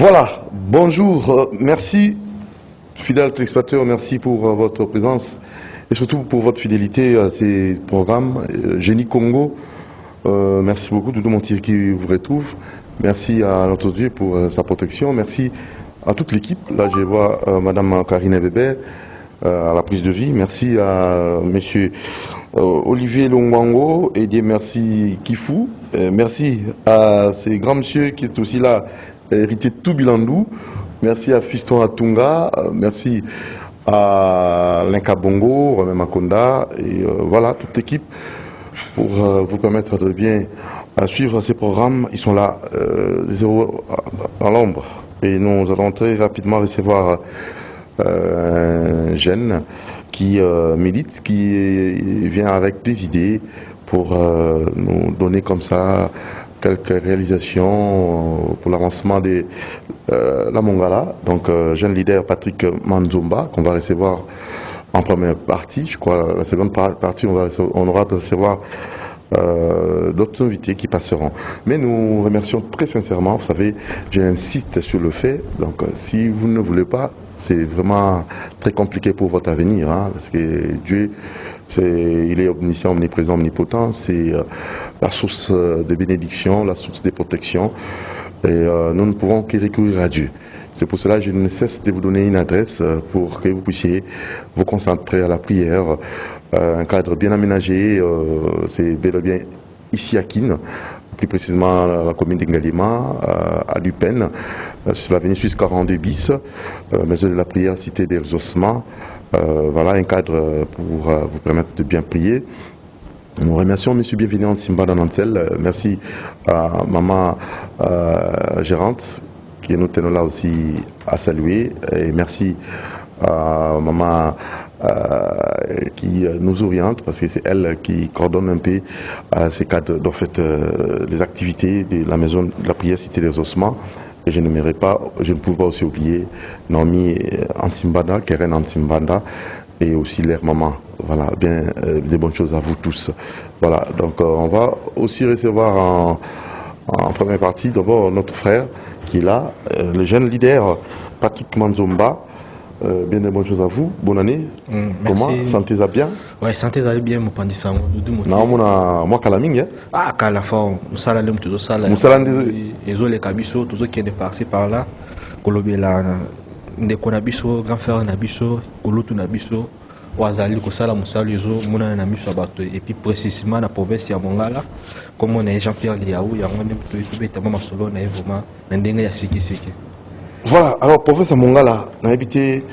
Voilà, bonjour, merci fidèles téléspectateurs, merci pour votre présence et surtout pour votre fidélité à ces programmes. Génie Congo, merci beaucoup, Doudou Montier qui vous retrouve. Merci à notre Dieu pour sa protection, merci à toute l'équipe. Là je vois Madame Karine Weber à la prise de vie, merci à Monsieur Olivier Longwango et Dieu merci Kifou, merci à ces grands monsieur qui est aussi là, hérité tout Bilandou. Merci à Fiston Atunga, merci à Linka Bongo, Romain Makonda, et voilà, toute l'équipe pour vous permettre de bien suivre ces programmes. Ils sont là, zéro à l'ombre. Et nous allons très rapidement recevoir un jeune qui milite, qui vient avec des idées pour nous donner comme ça quelques réalisations pour l'avancement de la Mongala. Donc, jeune leader Patrick Manzomba, qu'on va recevoir en première partie. Je crois la seconde partie, on aura de recevoir d'autres invités qui passeront. Mais nous remercions très sincèrement. Vous savez, j'insiste sur le fait. Donc, si vous ne voulez pas, c'est vraiment très compliqué pour votre avenir. Hein, parce que Dieu, il est omniscient, omniprésent, omnipotent. C'est la source de bénédiction, la source de protection. Et nous ne pouvons que recourir à Dieu. C'est pour cela que je ne cesse de vous donner une adresse pour que vous puissiez vous concentrer à la prière. Un cadre bien aménagé, c'est bel et bien ici à Kin, plus précisément la commune d'Ingalima, à Lupen, sur l'avenue Suisse 42 bis, maison de la prière, cité des ressourcements. Voilà un cadre pour vous permettre de bien prier. Nous remercions M. Bienvenu Simba Nansel. Merci à maman gérante qui nous tenons là aussi à saluer. Et merci à maman qui nous oriente parce que c'est elle qui coordonne un peu ces cadres, en fait, les activités de la maison de la prière Cité des Ossements. Et je ne pouvais pas aussi oublier Nomi Antimbanda, Keren Antimbanda, et aussi leur maman. Voilà, bien des bonnes choses à vous tous. Voilà, donc on va aussi recevoir en première partie d'abord notre frère qui est là, le jeune leader Patrick Manzomba. Bien des bonnes choses à vous. Bonne année. Comment sentez-vous bien? Oui, sentez-vous bien, mon pandissant. Non, moi Kalaming. Ah, Kalafon, Moussala Lem, tout ça. Les autres, les Kabiso, tous ceux qui sont passés par là. Kolobela, Ndekonabiso, Grand Frère Nabiso, Kolutu Nabiso, Ouazali, Kosala Moussala, les autres, Mouna Nabiso Abato. Et puis précisément, la province de Mongala, comme on est Jean-Pierre Liaou, il y a un peu de solo, il y a vraiment un dénigé à Siki. Voilà, alors professeur Mongala, on a habité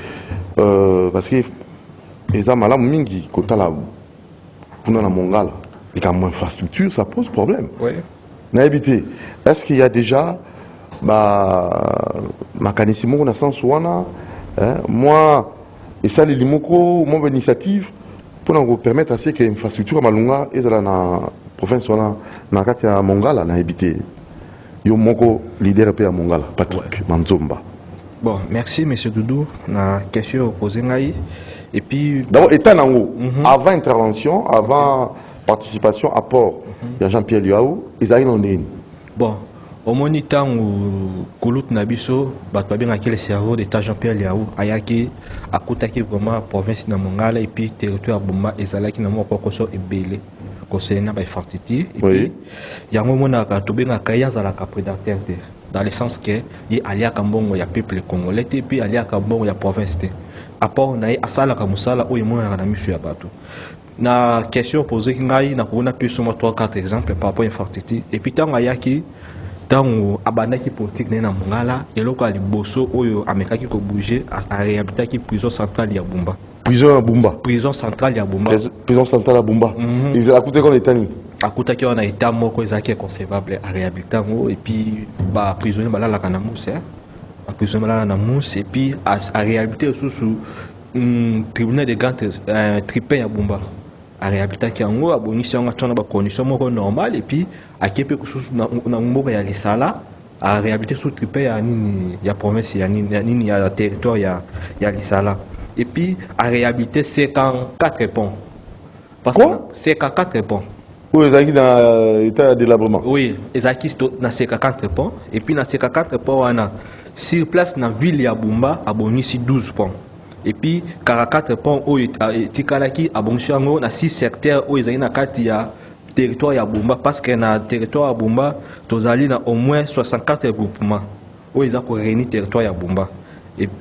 parce que les Amala Mingi, quand on a Mongala, et quand infrastructure, ça pose problème. Oui. On a habité. Est-ce qu'il y a déjà ma canissimo, on a sens ouana, moi, et ça, les limoko, mon initiative, pour nous permettre à ce que l'infrastructure à Malunga, et dans la province, dans la Mongala, on a habité. Yo moko leader à Mongala, Patrick Manzomba. Bon, merci M. Doudou. La question posée et puis d'abord état nango avant intervention, avant participation, apport. Il y a Jean-Pierre Liaou, ils arrivent en ligne. Bon, au moniteur où Koulout Nabiso, battu bien avec le cerveau d'État Jean-Pierre Liaou, ayaki akutaki vraiment province de Mongala et puis territoire Bumba et Zalaki n'a pas encore et belé. Concernant les fortités, et puis il y a un moment où il y a prédateur dans le sens que il y a Kambongo, il y a peuple congolais, et puis il y a Kambongo, il y a province. À part on a Asala Kamusala où il y a un ami sur Abato. La question posée, il y a 3-4 exemples par rapport à une fortité. Et puis tant il y a qui tant abandaki politique na Mongala, et là quand les bosso où Américain qui bouger à réhabiliter qui prison centrale ya Bumba. Prison à Bumba. Prison centrale à Bumba. Prison centrale à Bumba. Ils ont coûté qu'on est tanné. À côté qu'on a été moko ezaki concevable à réhabiliter et puis bah prisonnier balala kana mousse hein. Prisonnier balala na mousse et puis à réhabiliter sous tribunal de grand tripin à Bumba. À réhabiliter qui en haut abonisi on a tona ba condition moko normal et puis à kepe sous na mboka ya lisala à réhabiliter sous tripin ya nini ya province ya nini ya territoire ya lisala. Et puis à réhabiliter 54 ponts. Parce que 54 ponts. Oui, ils sont dans l'état de délabrement. Oui, ils sont dans 54 ponts. Et puis dans 54 ponts, sur place na ville ya Bumba abongisi 12 ponts. Et puis 44 ponts au tikalaki abongisi yango na 6 secteurs où ezali na kati ya territoire ya Bumba, parce que na territoire ya Bumba tozali na au moins 64 groupements où ils ont réuni territoire ya Bumba.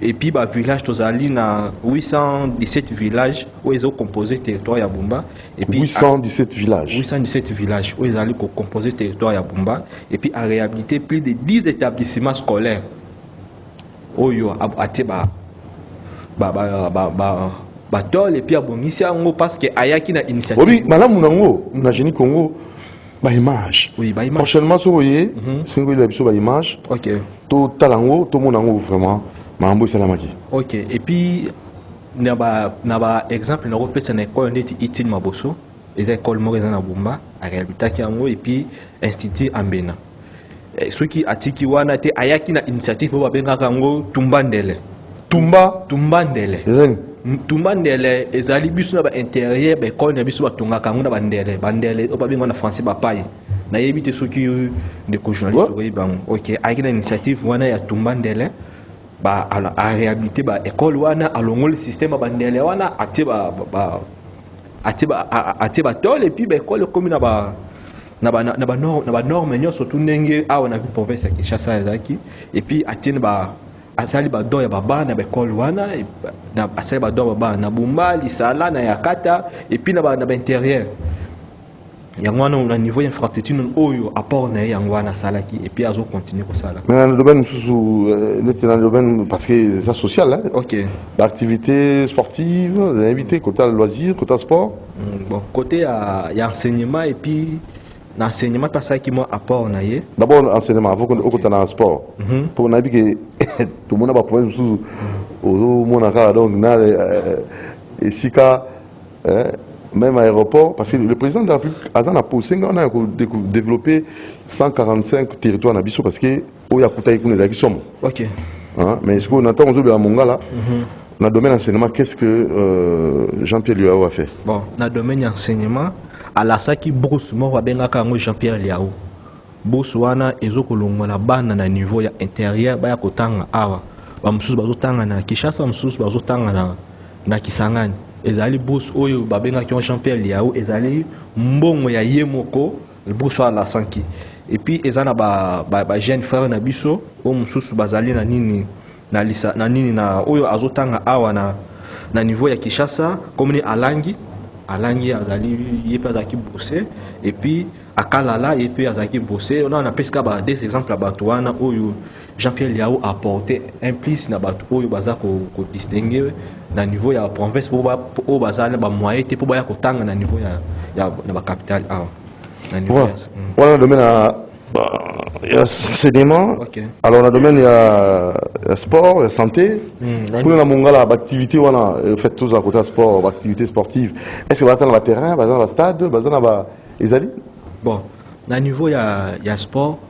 Et puis bah village tozali na 817 villages où ils ont composé territoire ya Bumba. Et puis 817 villages. 817 villages où ils ont composé territoire ya Bumba. Et puis à réhabiliter plus de 10 établissements scolaires. Où il y a batol et puis abongisi yango parce que ayaki na initiative. Oui, madame Munango, na Génie Congo, ba image. Oui, ba image. Prochainement so voyez, singo il a biso ba image. OK. To talango, to monango vraiment, mambo salamaki. OK. Et puis na ba exemple na repesa na école ndeti Itine Maboso, les écoles Moreza na Bumba, a réhabilitaki yango et puis institut Ambena. Ceux qui atiki wana te ayaki na initiative ba bengaka yango Tumbandele. Tumbandele. Tumbandele ezali biso na ba intérieur ba école na biso ba tongaka ngo na bandele bandele oba benga na français ba paye na yebite soki de ko journaliste oyi bang. OK, ayaki na initiative wana ya Tumbandele ba a réhabiliter ba école wana alongol système ba bandele wana atiba tol et puis ba école comme na ba norme surtout ndenge awa na province ya Kinshasa ezaki et puis atine ba asali ba do ya baba na école wana na asali ba do baba na Bumba lisala na yakata et puis na intérieur yango wana na niveau infrastructure oyo apport na yango wana salaki et puis azo continuer ko sala. Mais dans le domaine dans le domaine parce que c'est social hein. OK. L'activité sportive, l'invité côté loisir, côté sport. Bon, côté y a enseignement et puis l'enseignement parce que moi apport na ye. D'abord enseignement avant qu'on côté dans sport. Pour na bi que tout le monde va pouvoir sous au monde donc na et sika même aéroport parce que le président de la République a posé on a développé 145 territoires na biso parce que o ya kutai kuna la somme. OK. Mais ce qu'on entend aujourd'hui à Mongala dans le domaine enseignement qu'est-ce que Jean-Pierre Liao a fait? Bon, dans le domaine enseignement à la saki bourse mo wa bengaka ngo Jean-Pierre Liao. Bourse wana ezokolongola bana na niveau ya intérieur ba ya kotanga awa. Ba mususu bazotanga na Kinshasa, mususu bazotanga na Kisangani. Ezali bourse oyo ba bengaka Jean-Pierre Liao ezali mbongo ya yemoko bourse à la sanki. Et puis ezana ba jeune frère na biso o mususu bazali na nini na lisa na nini na oyo azotanga awa na niveau ya Kinshasa comme ni Alangi azali yepe azaki bossé et puis akalala yepe azaki bossé on a presque des exemples à Batouana où Jean-Pierre Liao a apporté un plus na batu oyo baza ko distinguer na niveau ya province pour o bazali ba moyen te pour ba ko tanga na niveau ya na ba capitale na niveau voilà le domaine il y a enseignement. OK. Alors dans le domaine il y a sport, il y a santé. Pour la Mongala activité voilà fait tous à côté sport, activité sportive. Est-ce que vous avez un terrain, vous avez un stade, vous avez Ezali? Bon, na niveau il y a sport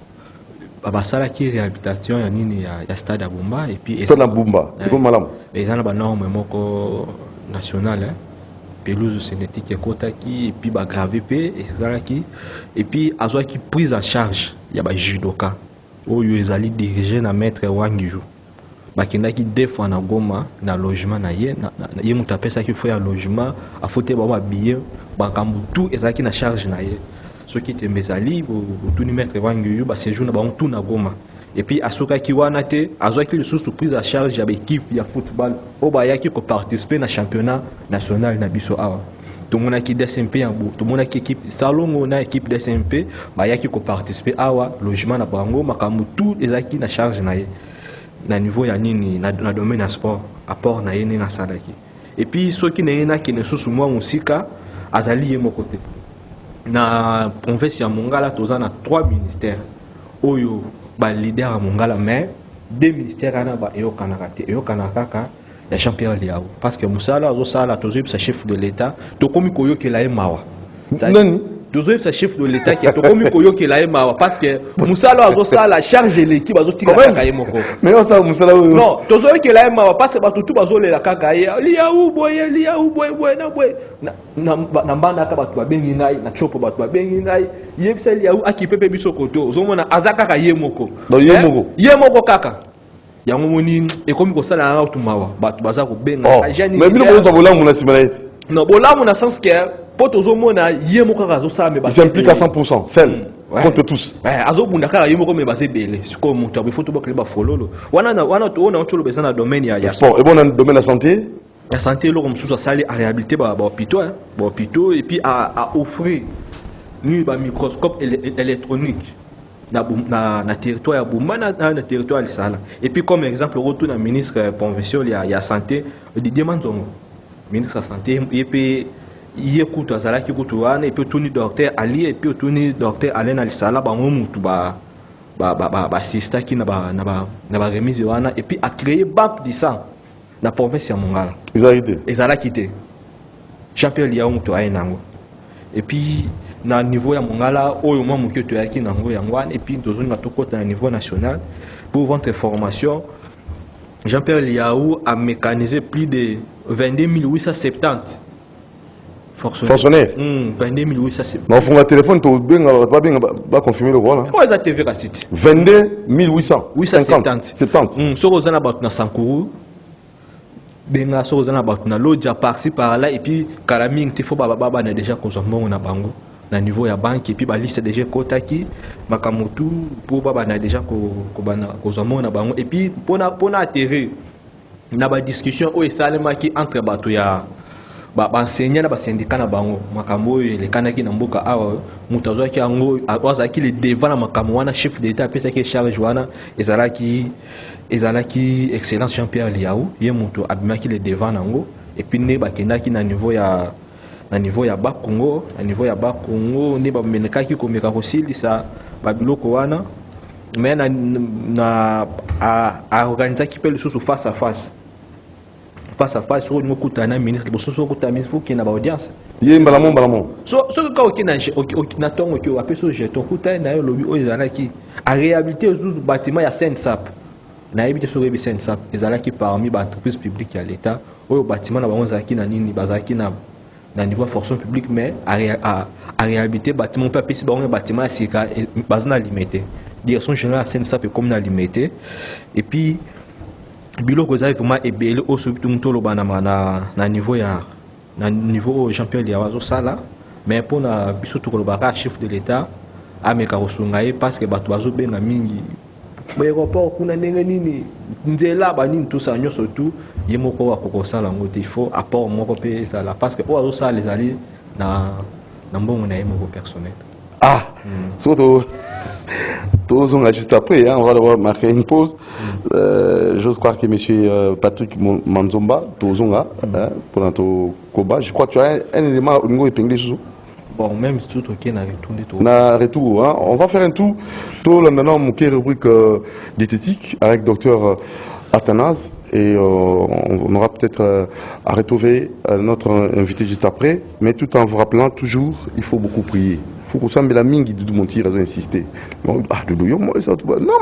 basala qui réhabilitation ya nini ya stade à Bumba et puis stade à Bumba. C'est comme malam. Les ana ba norme moko national hein. Pelouse synthétique ekotaki et puis ba gravé pe ezalaki et puis azwaki prise en charge ya ba judoka oyo ezali dirigé na maître Wangiju bakendaki deux fois na Goma na logement na ye mutu apesaki fo ya logement afote ba billet bakambu tout ezalaki na charge na ye soki tembezali botuni maître Wangiju ba séjour na bango tout na Goma et puis asokaki wana te azwaki le sous prise à charge ya équipe ya football o bayaki ko participer na championnat national na biso awa tout mon équipe DSMP en tout mon équipe salongo na équipe DSMP bayaki ko participer awa logement na bango makambu tout ezaki na charge na ye na niveau ya nini na domaine ya sport apport na ye na salaki et puis soki na yena ki ne sous moi musika azali ye moko te na province ya Mongala toza na 3 ministères oyo ba leader à Mongala mais 2 ministères ana ba eyokana kaka ya Jean-Pierre Liao parce que musala azo sala tozo sa chef de l'état to komi koyokela ye mawa nani tozo sa chef de l'état qui to komi koyokela ye mawa parce que musala azo sala charge l'équipe azo tika kaka ye moko mais on sa musala non tozo yokela ye mawa parce que ba tout bazo lela kaka ye Liao boye na boye na mbanda ka batu babengi nai na chopo batu babengi nai yebisa Liao akipepe biso koto ozomona azaka ka ye moko donc ye moko kaka yango moni et comme ko sala na tumawa batu baza ko benga mais bino boza bolamu na simanete non bolamu na sens que poto zo mona ye moko kazo sa me ba il s'implique à 100% seul contre tous azo bunda kaka ye moko me ba sebele siko mutu ba photo ba kleba fololo wana to ona cholo beza na domaine ya sport et bon dans le domaine de la santé. La santé, là, comme ça, ça à réhabiliter hôpitaux et puis à offrir un microscope électronique dans le territoire de territoire de Sala. Et puis, comme exemple, retour dans le ministre convention, il y a santé, Didier Manzongo, ministre de la santé, et puis il écoute Zala qui écoute et puis tout le docteur Ali, et puis tout le docteur Alain Alisala, assistant qui n'a pas remise, et puis à créer banque de sang. La province ya Mongala. Ils ont quitté. Jean-Pierre Liaou to nango. Et puis na niveau ya Mongala, oyo mwa mukyo to yaki nango yangwan et puis tozoni to kota na niveau national. Pour votre information, Jean-Pierre Liaou a mécanisé plus de 22 870 fonctionnaires. 22 870. Mais on fait un téléphone, tu pas bien confirmer le rôle. Quoi est TV la site 22 870. 70. So ozana bat na Sankuru. Benga so ozana bat na loja par-ci par-là et puis kalaming tifo baba na déjà kozombo na bango na niveau ya banque et puis ba liste déjà kotaki makamutu pour baba na déjà ko bana kozombo na bango et puis pona atterrir na ba discussion o esalema ki entre bato ya ba enseignant na ba syndicat na bango makambo le kanaki na mboka awa mutazo ki ango azaki le devant na makambo wana chef d'état pesa ki charge wana ezalaki excellence Jean-Pierre Liaou ye muto abimaki le devant nango et puis ne bakendaki na niveau ya Bakongo ne ba menekaki komeka kosilisa ba biloko wana mais na organiser pe le sous face à face sur une kutana ministre boso so kutana ministre qui na ba audience ye mbalamon so ka okina tongo ki o apeso jeton kutana na yo lobi o ezalaki a réhabiliter zuzu bâtiment ya Saint-Sap na ebite so rebi Saint-Sap ezalaki parmi ba entreprise publique ya l'état o bâtiment na bango zaki na nini bazaki na niveau fonction publique mais à réhabiliter bâtiment peut appeler bango bâtiment ya sika bazana limité direction générale Saint-Sap comme na limité et puis biloko za vraiment ebele o surtout mutolo bana na niveau Jean-Pierre Liawazo sala mais pour na biso to kolobaka chef de l'état ameka kosunga parce que bato bazo benga mingi aéroport kuna ndenge nini nzela banini tout ça nyo surtout yemoko wa kokosala ngo il faut apport moko pe sala parce que o azo sala les alliés na mbongo na yemoko personnel surtout tous on a juste après, on va devoir marquer une pause. J'ose croire que M. Patrick Manzomba, pour notre combat, je crois que tu as un élément au niveau épinglé sous. Bon, même si tout ok, on a retour. Hein. On va faire un tour. Tout le monde a une rubrique diététique avec Dr Athanase. Et on aura peut-être à retrouver notre invité juste après. Mais tout en vous rappelant toujours, il faut beaucoup prier. Il faut qu'on s'en la mingi de montir, ils ont insisté. Non,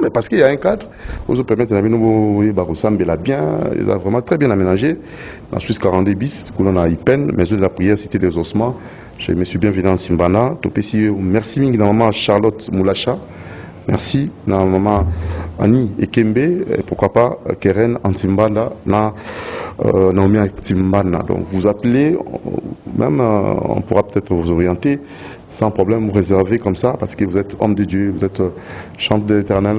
mais parce qu'il y a un cadre, vous permettre de bien, ils ont vraiment très bien aménagé. Dans Suisse 42 bis, qu'on a Ipen, mais de la prière, cité des ossements. Je me suis bienvenu en Simbana. Merci mingi dans maman Charlotte Moulacha. Merci dans maman Annie Ekembe, et pourquoi pas Keren Antimbanda, Naomi Antimbanda. Donc vous appelez, même on pourra peut-être vous orienter sans problème, vous réserver comme ça, parce que vous êtes homme de Dieu, vous êtes chante de l'Éternel,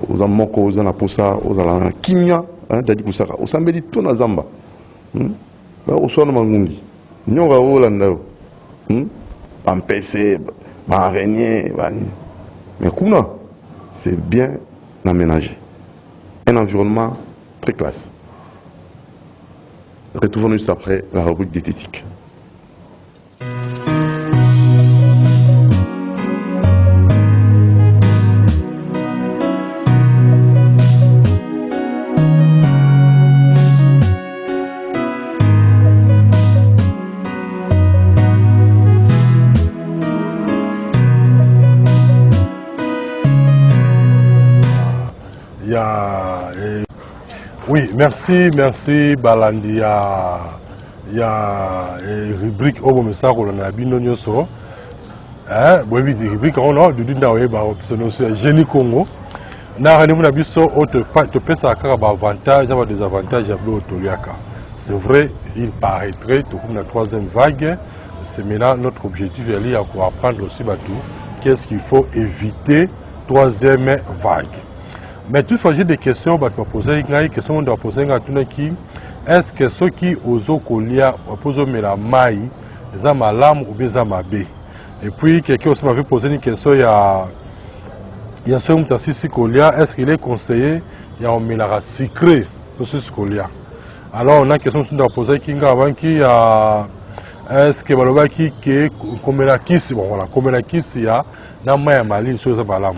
vous en moko, vous en aposa, vous en kimia, dadi kusaka, vous en bédit tout na zamba. Vous en mangungi. Nous va Hollanda. En PC, en araignée, mais kuna. C'est bien aménagé. Un environnement très classe. Retrouvons-nous juste après la rubrique diététique. Oui, merci Balandi. Il y a une rubrique au moment où on a bien nyoso. Rubrique on a du Génie Congo. na rendez-vous na biso te pesa kaka avantage na des avantages ya blo toliaka. C'est vrai, il paraîtrait tout comme la troisième vague, c'est maintenant notre objectif est à apprendre aussi bateau qu'est-ce qu'il faut éviter troisième vague. Mais toutefois j'ai des questions bah poser une question on doit poser à tout qui est-ce que ceux qui osent colia opposent mais la maille les amalam ou bien amabe. Et puis quelqu'un aussi m'avait posé une question il y a ce mutasi colia est-ce qu'il est conseillé il y a un mélange sucré pour ce colia. Alors on a une question que nous poser qui est-ce que baloba qui comme la kisi bon voilà comme la kisi ya na maya mali chose balam.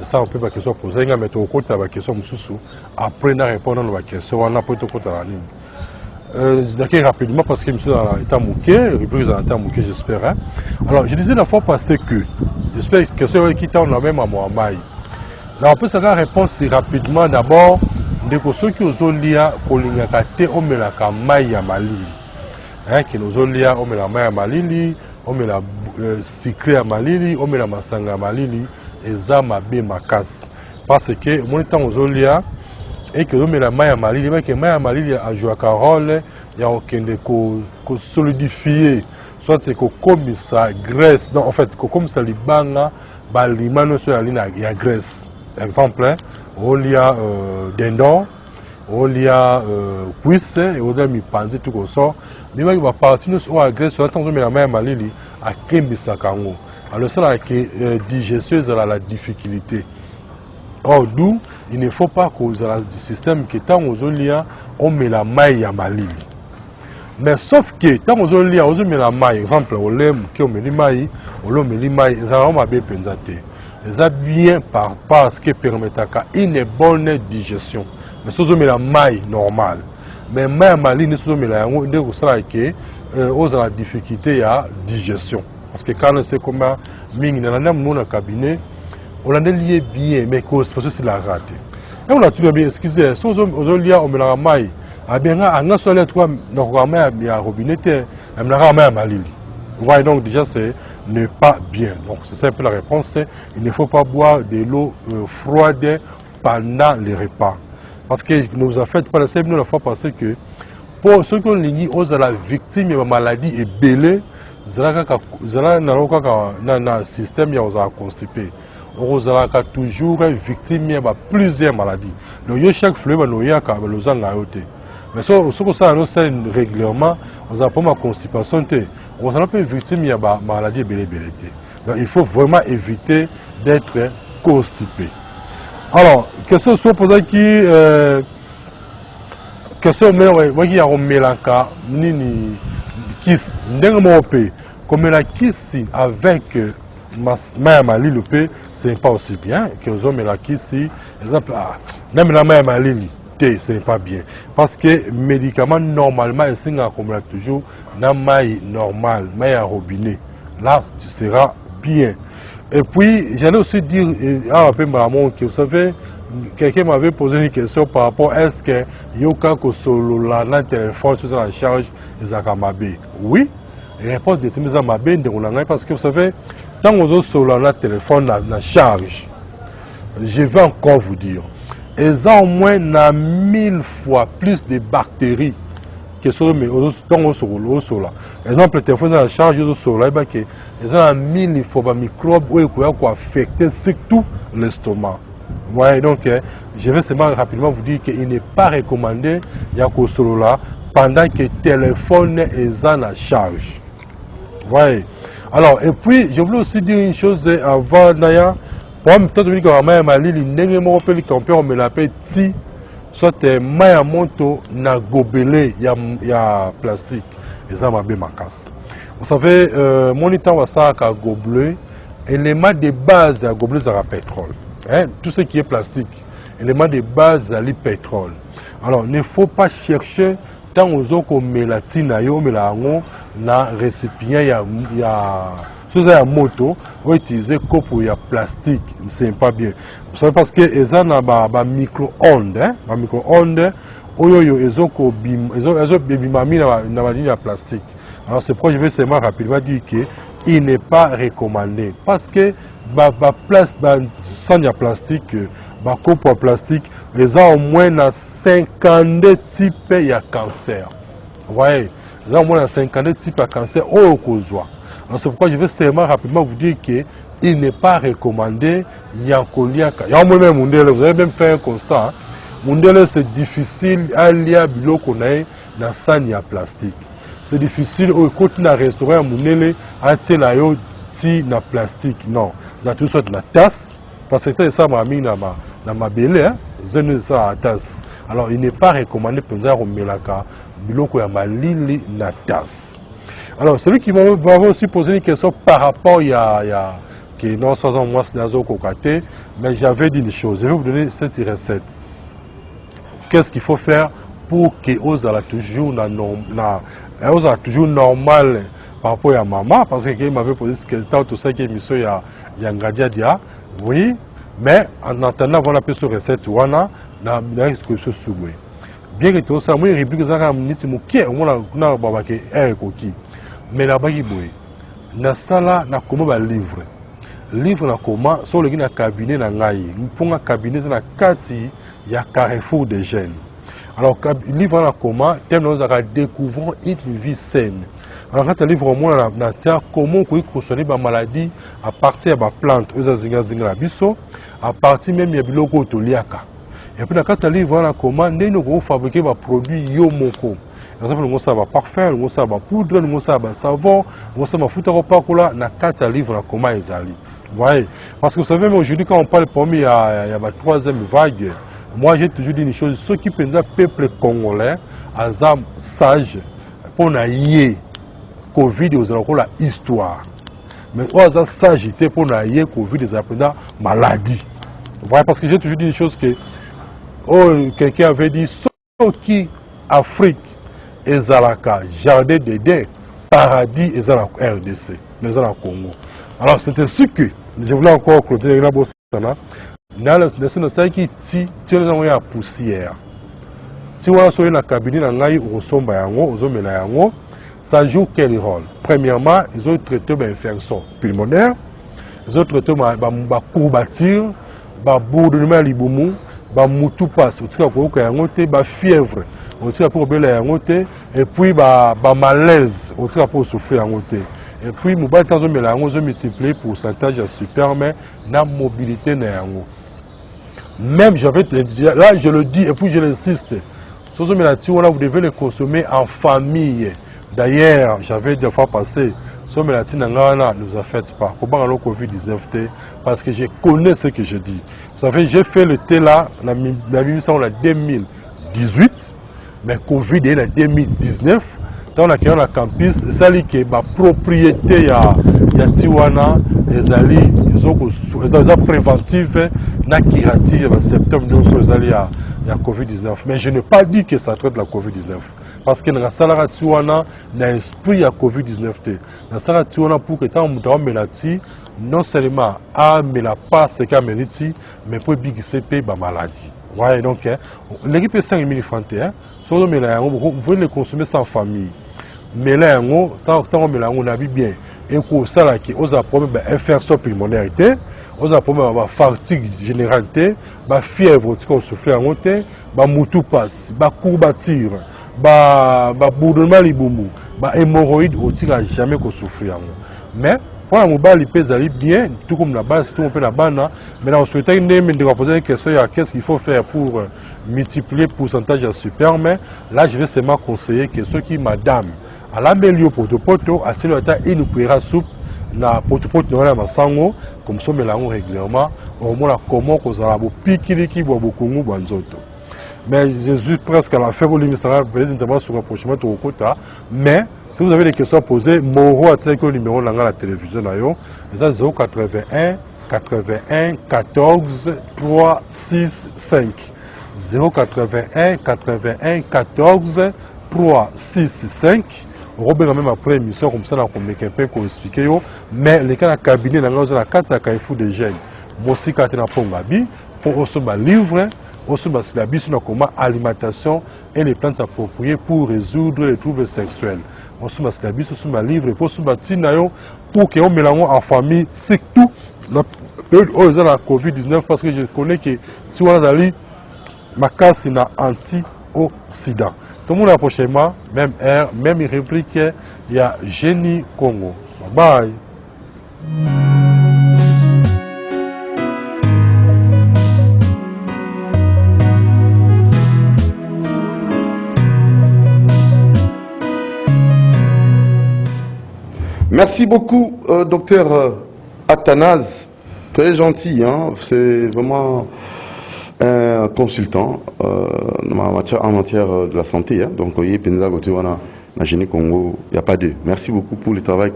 Ça on peut pas question poser mais to kota ba question mususu après na répondre à la question on a pas to kota la ligne. D'accord rapidement parce que monsieur dans l'état mouqué, reprise dans l'état mouqué j'espère. Hein? Alors je disais la fois passée que j'espère que ceux qui t'ont la même à Mohamed. Là on peut savoir réponse rapidement d'abord. Ndeko soki ozolia kolingaka te omelaka mai ya malili. Ke ozolia omela mai ya malili, omela sucre ya malili, omela masanga ya malili, eza mabe makasi. Parce que mon temps ozolia et que omela mai ya malili, mais que mai ya malili a joué un rôle ya okende ko solidifier, soit c'est ko komisa graisse, non en fait ko komisa libanga ba limano so ya lina ya graisse. Exemple, il y a dindon, il y a cuisse, et il y a mipanzi tout comme ça. Mais il va partir sur la graisse, sur la tension de la main malili, à Kembisa Kango. Alors ça, la digestion, c'est la difficulté. Or, d'où il ne faut pas que le système qui est en Ozolia, on met la maille à malili. Mais sauf que, tant qu'on Ozolia, on met la maille, exemple, on l'aime, on met la maille, on met la maille, ça va bien penser. Ça bien parce que permet une bonne digestion. Mais si on met la maille normale, mais même maline si on met la maille, on a la difficulté à digestion. Parce que quand on sait comment ming dans le cabinet, on a lié bien, mais parce que c'est la rate. Et on a tout bien excusé. Si on lia on met la maille, ah bien on a sur les trois normalement il y a robinet, on a la maille malili. Vous voyez donc déjà c'est n'est pas bien. Donc c'est ça un peu la réponse. Il ne faut pas boire de l'eau froide pendant les repas. Parce que nous avons fait par exemple nous la fois passée que pour ceux qui ont lié aux la victime de la maladie et belé, zala na système ya oza constipé. Ozala toujours victime de plusieurs maladies. Donc chaque fleuve no ya ka lozanga yote. Mais ce que ça nous sert régulièrement, on a pas ma constipation. On n'a pas victime de la maladie belé. Donc il faut vraiment éviter d'être constipé. Alors, question soit posée qui question mais qui a un mélanca nini kiss ndengmope comme la kiss avec Mayamali le P, c'est pas aussi bien que les hommes la kiss exemple même la Mayamali c'est pas bien parce que médicaments normalement ils sont comme toujours dans maille normal maille à robinet là tu seras bien. Et puis j'allais aussi dire à un peu que vous savez quelqu'un m'avait posé une question par rapport à est-ce que yoka ko solo la téléphone sur la charge des akamabe. Oui, réponse de mise à mabe de parce que vous savez tant on solo la téléphone la charge. Je vais encore vous dire ils ont au moins 1000 fois plus de bactéries que sur le sol. Exemple, le téléphone de la charge de sol, ils ont 1000 fois de microbes qui affectent surtout l'estomac. Ouais, donc, je vais seulement rapidement vous dire qu'il n'est pas recommandé de solo là pendant que le téléphone est en la charge. Ouais. Alors, et puis, je voulais aussi dire une chose avant d'ailleurs. Pour moi, peut-être que ma mali n'engage pas qu'on peut me l'appeler ti, soit maya monto na gobelé ya plastique et ça m'a bien ma casse. Vous savez, mon état va ça à gobelet, élément de base à gobelet à pétrole. Hein? Tout ce qui est plastique, élément de base à le pétrole. Alors, il ne faut pas chercher tant aux autres comme mélatine na récipient ya chose à moto, on utilise copo ya plastique, c'est pas bien. Vous savez parce que ils ont ba micro-ondes, hein, ba micro-ondes, oyoyo ezoko bimami na ligne ya plastique. Alors c'est pourquoi je vais seulement rapidement dire que il n'est pas recommandé parce que sani ya plastique bakopo ya plastique eza au moins na 52 types ya cancer. Vous voyez, eza au moins na 52 types ya cancer oyo kozwa. Alors c'est pourquoi je vais seulement rapidement vous dire que il n'est pas recommandé Yankoliaka. Vous avez même fait un constat. Mundele, c'est difficile à lire biloko na sani ya plastique. C'est difficile au côté na restaurant Mundele à tirer yo ti na plastique. Non, na tout sorte na tasse parce que ça m'a mis na ma belé, zone ça à tasse. Alors il n'est pas recommandé penza au melaka biloko ya malili na tasse. Alors celui qui va aussi poser une question par rapport à que non sans moi c'est nazo kokate, mais j'avais dit une chose. Je vais vous donner cette recette. Qu'est-ce qu'il faut faire pour que ose la toujours toujours normal par rapport à maman, parce qu'il m'avait posé ce question tout ça qui est mission ya Ngadia dia. Oui, mais en attendant voilà peu sur recette wana na inscription souboui. Bien que tout ça moi rubrique ça comme niti mukie on na babake koki. Mais la bagi boy. Na sala na comment ba livre. Livre na comment sur le na cabinet na ngai. Mponga cabinet na kati ya Carrefour des jeunes. Alors livre na comment thème nous a découvrir une vie saine. Alors quand livre au moins na tia comment ko consoler ba maladie à partir de plantes aux zinga la biso à partir même ya biloko toliaka. Et puis quand livre na comment ndeno ko fabriquer ba produit yo moko. Par exemple, nous avons parfum, nous avons poudre, nous avons savon, nous avons foutre au pacola, na 4 livres comment ils allaient. Voyez, parce que vous savez, aujourd'hui, quand on parle il y a la troisième vague, moi j'ai toujours dit une chose, ceux qui pensent peuple congolais, azam sage, pour naïe Covid, aux allons la histoire. Mais aux azam sagité pour naïe Covid, ils apprennent maladie. Voyez, parce que j'ai toujours dit une chose que, quelqu'un avait dit, ceux qui Afrique, ezalaka jardin d'Éden, paradis ezalaka RDC, mais ezalaka Congo. Alors c'était ce que je voulais encore clôturer la bosse sana. Dans le sens qui ti les envoyer à poussière. Si on a sur la cabinet na ngai osomba yango, ozomela yango, ça joue quel rôle? Premièrement, ils ont traité des infections pulmonaires, ils ont traité ba courbature, ba bourdonnement libumu, ba mutu passe, au tout cas yango te ba fièvre. On tire pour obéir et puis bah malaise on tire pour souffrir en côté et puis mon bas quand on met la on multiplié pourcentage super mais la mobilité n'est même j'avais là je le dis et puis je l'insiste sur ce mélaton vous devez le consommer en famille. D'ailleurs j'avais des fois passé ce mélaton ne nous affecte pas comment le Covid-19 parce que je connais ce que je dis. Vous savez j'ai fait le thé là la 2018. Mais Covid est en 2019, dans la campus, c'est là que la propriété ya Tiwana, les préventifs, na curative en septembre, nous sommes allés à Covid-19. Mais je n'ai pas dit que ça traite la Covid-19. Parce que dans la salle Tiwana, il y a un esprit à Covid-19. Dans la salle Tiwana, pour que tant que non seulement à la passe qu'à mérite, mais pour big CP la maladie. Ouais, donc, l'équipe est 5 000 francs. Vous pouvez le consommer sans famille. Mais là, ça on a bien. Et pour ça, on a problème d'infection pulmonaire, on a problème de fatigue générale, de fièvre, on souffle en côté, de moutou passe, de courbature, de bourdonnement liboumou, de hémorroïdes, on ne jamais souffrir. Mais, pour la mobile, il peut aller bien, tout comme la base, tout on peut la banane. Maintenant, on souhaite de poser une question, qu'est-ce qu'il faut faire pour multiplier le pourcentage super. Mais là, je vais seulement conseiller que ceux qui, madame, à l'améliorer poto, a-t-il une cuillère soupe, na poto na masango, comme ça, mais là, on régulièrement, au moins, comment qu'on a piqué qui boit beaucoup de banzoto. Mais je suis presque à la fin, vous l'avez peut-être sur un prochainement au côté. Mais si vous avez des questions à poser, Moro a le numéro dans la télévision. C'est 081 81 14 365. 081 81 14 365. Robert même après émission comme ça, on a un peu expliqué. Mais les cas de cabinet, dans la carte, c'est Carrefour des jeunes. Moi aussi, quand on a Pongabi, pour recevoir livre. Aussi, la comment alimentation et les plantes appropriées pour résoudre les troubles sexuels. On se livre pour que on mélange en famille, surtout la période où ils ont la Covid-19 parce que je connais que si on a ali ma casse na anti-oxydant. Tout le monde a prochainement même air, même réplique, il y a Génie Congo. Bye. Merci beaucoup, docteur Athanase. Très gentil, hein? C'est vraiment un consultant en matière de la santé. Hein? Donc, il y a Génie Congo, il n'y a pas deux. Merci beaucoup pour le travail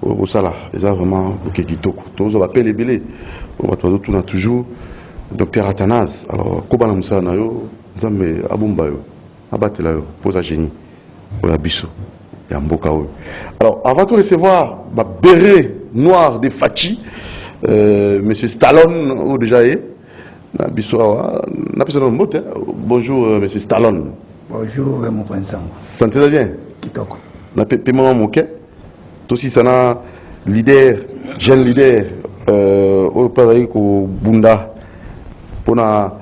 au Sala. Ils ont vraiment beaucoup de temps. Tous on appelle les bélés. On a toujours docteur Athanase. Alors, comment on a nayo, nous avons abumba yo, abatela yo, pose à Génie, pour la bisso. Alors, avant de recevoir ma béret noir de Fachi, M. Stallone, ou déjà, bonjour, M. Stallone. Bonjour, mon prince. Sentez-vous bien? Kitoko. Na paiement mon quai. Tout si ça n'a leader, jeune leader, au pays au Bunda, pour na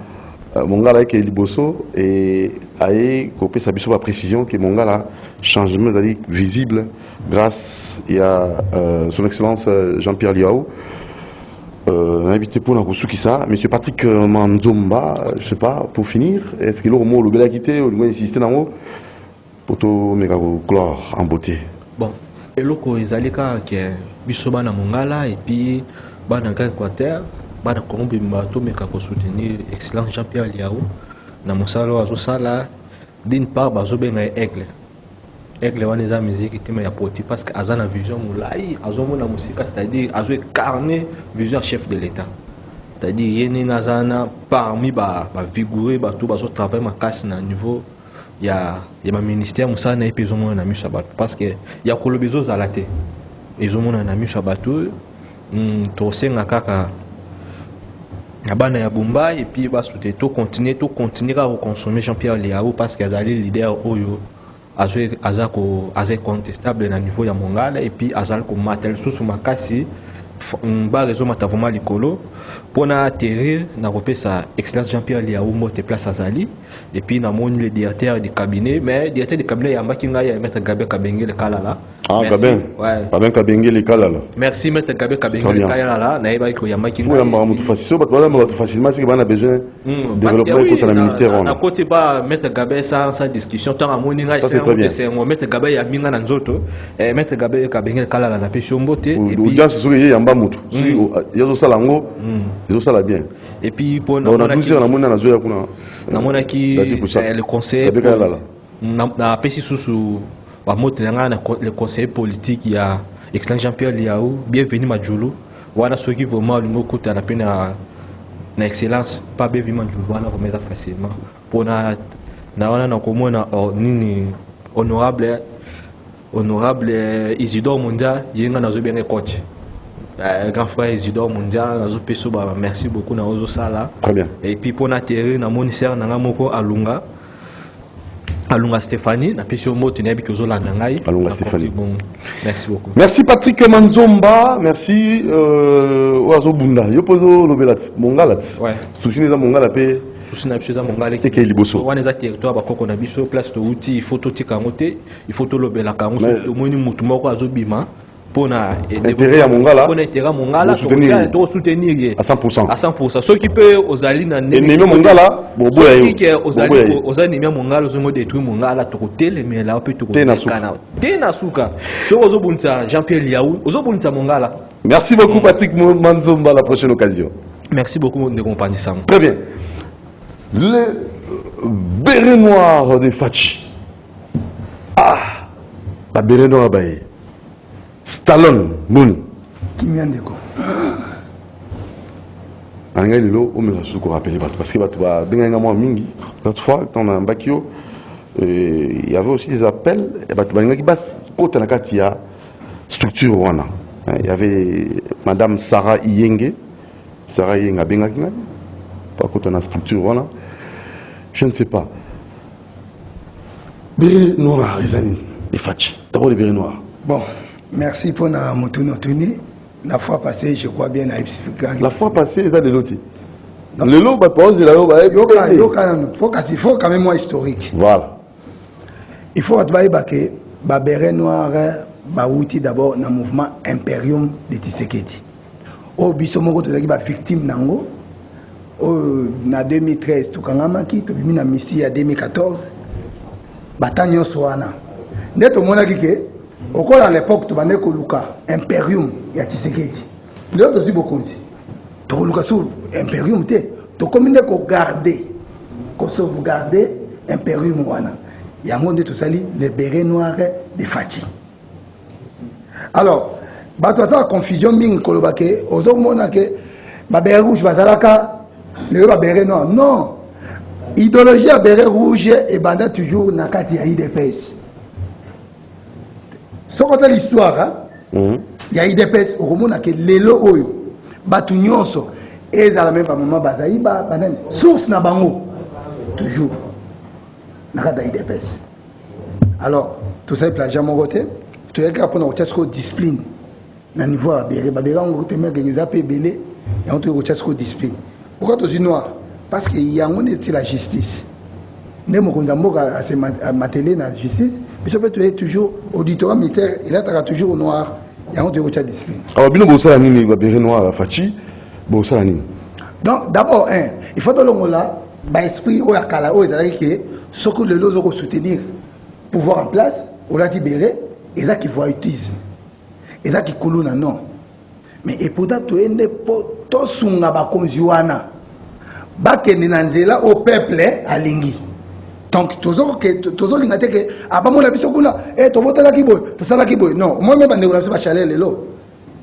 mon gars là qui est liboso et aïe copé sa biso précision que mon gars là changement visible grâce à son excellence Jean-Pierre Liao. Invité pour la qui ça, monsieur Patrick Manzomba, je sais pas, pour finir, est-ce qu'il a au mot le bel quitté ou le insister dans le mot pour tout méga gloire en beauté. Bon, et le coup ils allaient quand que biso bana mongala et puis bana Équateur. Bana Colombe mbato meka ko soutenir excellent Jean-Pierre Liao na mosalo azosala d'une part bazobenga aigle wana za musique tema ya poti parce que azana vision mulai azomona musika c'est-à-dire azo incarner vision chef de l'état c'est-à-dire yene nazana parmi ba vigoureux ba tout bazo travailler makasi na niveau ya ma ministère musana et puis zomona na miso bato parce que ya kolobezo zalate ezomona na miso bato to senga kaka Abana ya Bumba et puis bah souhaiter tout continuer à consommer Jean-Pierre Liao parce qu'ils allaient leader oyo azako contestable na niveau ya Mongala et puis azal ko matel sous makasi ba réseau matavoma likolo pour na atterrir na repesa excellence Jean-Pierre Liao mote place azali et puis na moni le directeur du cabinet mais directeur du cabinet ya makinga ya maître Gabé Kabengele Kalala. Ah, Gabin. Ouais. Gabin Kabengele Kalala. Merci maître Gabé Kabengele Kalala na eba ko ya makinga. Pour yamba mutu facile, parce que facilement c'est qu'on a besoin de développer contre le ministère. À côté ba maître Gabé sans discussion tant amoni nga c'est un maître Gabé ya minga na nzoto maître Gabé Kabengele Kalala na pesio mbote et puis audience sur yamba mutu. Yazo salango, yazo sala bien. Et puis pour on a 12 ans na mona na zoya kuna. Na mona ki le conseil na pesi sous le conseil politique il y a excellent Jean-Pierre Liao bienvenue Majulu wana soki vraiment lingo kuta na pena na excellence pas bienvenue Majulu wana remettre facilement pour na wana na komona nini honorable Isidore Mondia yenga nazo bien coach grand frère Isidore Mondia nazo peso ba merci beaucoup na ozo sala très bien et puis pour na terre na moniteur na moko Alunga Stéphanie, na pesio moto nebi kozo la nangai. Alunga Stéphanie. Bon, merci beaucoup. Merci Patrick Manzomba, merci Oazo Bunda. Yo pozo lobelat mongalat. Ouais. Souci neza mongala pe. Souci na pesio za mongala ke liboso. Wana za territoire ba koko na biso place to uti, il faut to tika ngote, il faut to lobela kango so moni mutu moko azo bima. Pour intérêt à Mongala, pour intérêt à Mongala, pour soutenir à 100%. À 100%. Ceux qui peuvent aux alliés n'aiment Mongala, aux alliés Mongala, ils ont détruit Mongala, tout côté, mais là on peut tout côté. Tenasuka. Ceux aux obunta Jean-Pierre Liao, aux obunta Mongala. Merci beaucoup Patrick Manzomba, à la prochaine occasion. Merci beaucoup de compagnie Sam. Très bien. Le béret noir de Fachi. Ah, la béret noire Baye. Stallone, Mouni. Qui vient de quoi? Anga lilo o me rasu ko rappeler parce que batu ba benga moi mingi l'autre fois quand on a un bakio il y avait aussi des appels et batu ba qui basse côté na kati ya structure wana il y avait madame Sarah Iyenge benga kinga pas côté na structure wana je ne sais pas béret noir les amis les fachi d'abord les bérets noirs. Bon, merci pour na motuni La fois passée, je crois bien à expliquer. La fois passée, il y a des lotis. Le lot, il faut quand même moins historique. Voilà. Il faut que le béret noir est d'abord dans le mouvement Imperium de Tshisekedi. Au Bissomoko, tu as victime nango. En 2013, tu as Missi en 2014. Batanyo Soana. Net au monde à l'époque, tu as dit Imperium de Tshisekedi. Tu as dit beaucoup. Tu as dit Imperium. Tu as garder, sauvegarder Imperium. Il y a un monde tout ça, le béret noir de Fati. Alors, tu as la confusion, kolobake, aux autres monde que béret rouge, le béret noir. Non. Idéologie à béret rouge et banda toujours dans le IDPS. Ce qu'on a l'histoire, il y a IDPS, au moment où les lois, batu nyonso, et dans la même moment, bazaï, source na bango, toujours. Dans le IDPS. Alors, tout ça est plagiat mon côté. Tu as qu'à prendre une discipline. Dans le niveau de la béret, on a des appels et on a une discipline. Pourquoi tu es noir? Parce qu'il y a la justice. Nous avons matélé la justice, mais ça peut être toujours auditoire militaire, il est toujours au noir. Il y a une discipline. Alors, bien, vous savez, il y a des noirs Fachi. Donc, d'abord, il faut que l'on ait l'esprit ou la cala, ou ce que les lois ont soutenir, pouvoir en place, on l'a libéré, et là qui voit utilisme. Et là qui coule non. Mais et pourtant, tu es né pour tout ce qu'on a conjuana. Bakene nanzela au peuple à lingi. Donc toujours l'ingate que abamo la biso kuna to botala kiboy to sala kiboy non moi même bande ko la chaleur lelo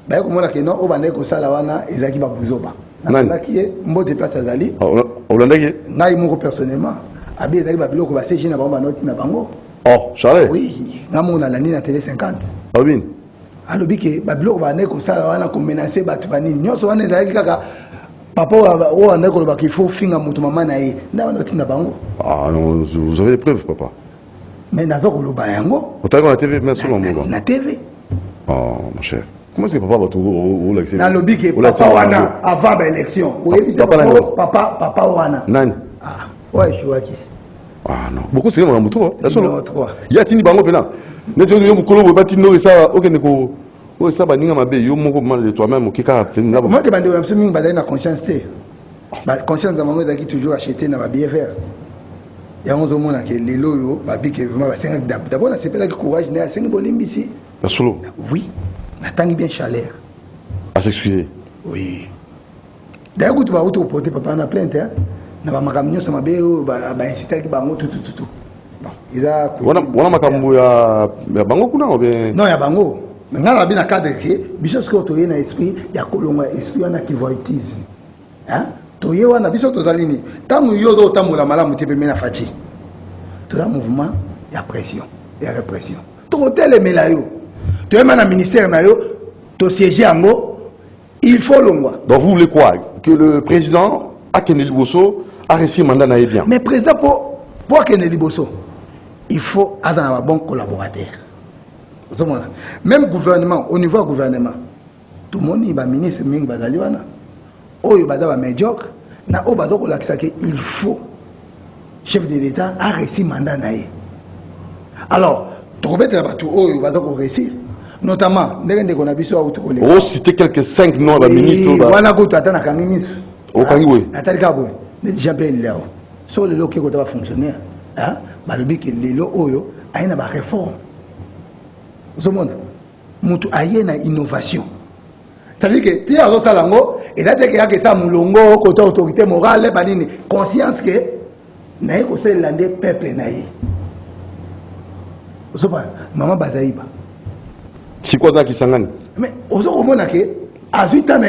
ba ko mona ke non o bande ko sala wana ezaki ba buzoba na ki e mbo de place azali olandaki ngai moko personnellement abi ezaki ba biloko ba CG na ba noti na bango oh Charles oui na mona la na télé 50 Robin alobi ke ba biloko ba ne ko sala wana ko menacer batu banini nyoso wana ezaki kaka papa ou en école qu'il faut finir mon maman naïe ah non vous avez des preuves papa mais nazo ko loba yango otaka na TV merci mon bon na TV oh mon cher comment est-ce que papa va tout ou l'accès na lobi ke papa wana avant l'élection papa wana nani ah ouais chouaki ah non beaucoup c'est mon moto il y a tini bango pena ne tu yo mukolo ba tino ça okende ko oui, ça va n'y avoir pas de mal de toi-même qui a fait. Moi, je demande à M. Mbada une conscience. La conscience de mon qui toujours acheté dans ma billet vert. Il y a 11 mois que les loyaux, babi qui vraiment d'abord, c'est pas le courage, mais c'est une bonne imbécile. Oui, la tangue bien chaleur. À s'excuser. Oui. D'ailleurs, tu vas porter papa en plainte. Na ba makamnyo sama beo ba inciter ki bango tout. Bon, il a wana makambo ya bango kuna obe. Non, ya bango. Mais dans le cadre que biso ce que tu as dans l'esprit, il y a un esprit qui voit autisme. Hein? Tu as un biso tozalini. Tant que yo do tambola malamu te pemena fati. Tout un mouvement, il y a pression, il y a répression. Tu as les melayo. Tu as un ministère nayo, tu sièges en haut, il faut le moi. Donc vous voulez quoi? Que le président Akeneli Bosso a réussi mandat naé bien. Mais président pour Akeneli Bosso, il faut avoir un bon collaborateur. Même gouvernement, au niveau du gouvernement, tout le monde est ministre, médiocre, il faut, chef de l'État, a réussi le mandat. Alors, tu peux réussir. Notamment, on citer quelques 5 noms de ministres. Jean-Pierre Léo. Sur le lot qui va fonctionner, les lots ont une réforme. Tout le monde a une innovation. C'est-à-dire que tu as un salango, et là, tu as ça, moulongo, côté autorité morale, conscience que naïe au sein de peuple naïe. Maman Bazaïba. C'est quoi ça qui s'engage? Mais au moment où à 8 ans,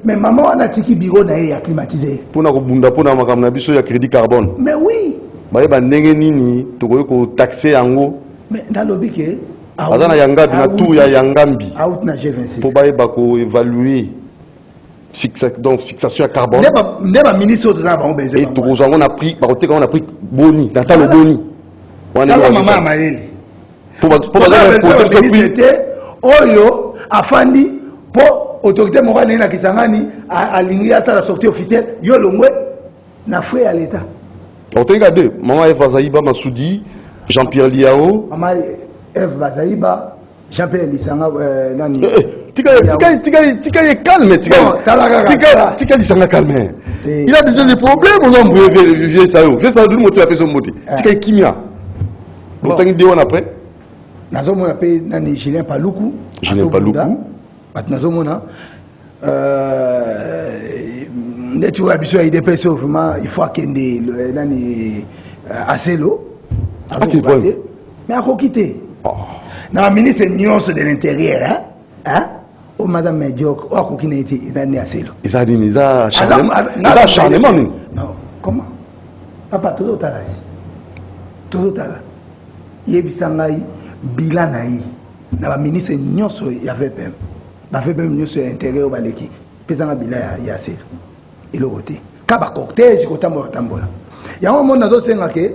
mais maman a un petit bureau naïe climatisé. Pour nous, crédit carbone. Mais oui. Mais dans le biquet, Azana Yangabi na tout ya Yangambi. Pour évaluer fixation à carbone. N'est pas ministre de la banque. Et tout on a pris boni, dans le boni. On a maman Pour Oyo, afandi, pour autorité morale, na Kisangani, à l'ingénieur à la sortie officielle, yo longwe, na foué à l'État. On t'a regardé, Maman Eva Zaïba Massoudi, Jean-Pierre Liao. Maman Eva Zaïba, Jean-Pierre Lissanga, Nani. Tika est calme, Tika Lissanga calme. Il a déjà des problèmes, on a oublié ça. Vieux ça, nous montrer la son beauté. Tika est kimia. On t'a dit on après. Nazomo a payé Nani Julien Paloukou. Julien Paloukou. Nazomo tu vois, vraiment, il faut qu'il y ait assez l'eau. Mais à quoi quitter? La ministre de l'Intérieur, hein? Oh, madame Médiocre, oh, à quoi qu'il y ait assez l'eau. Il a dit, il a acharnement. Non, comment? Papa, tout au talent. Tout au talent. Il y a bisangaï, bilanaï. La ministre Nyonso, il y avait même. Il y avait même Nyonso intérieur au baleki. Pesanga bila ya assez. Il a voté. Kaba cortège ko tambola tambola. Ya un monde nazo senga ke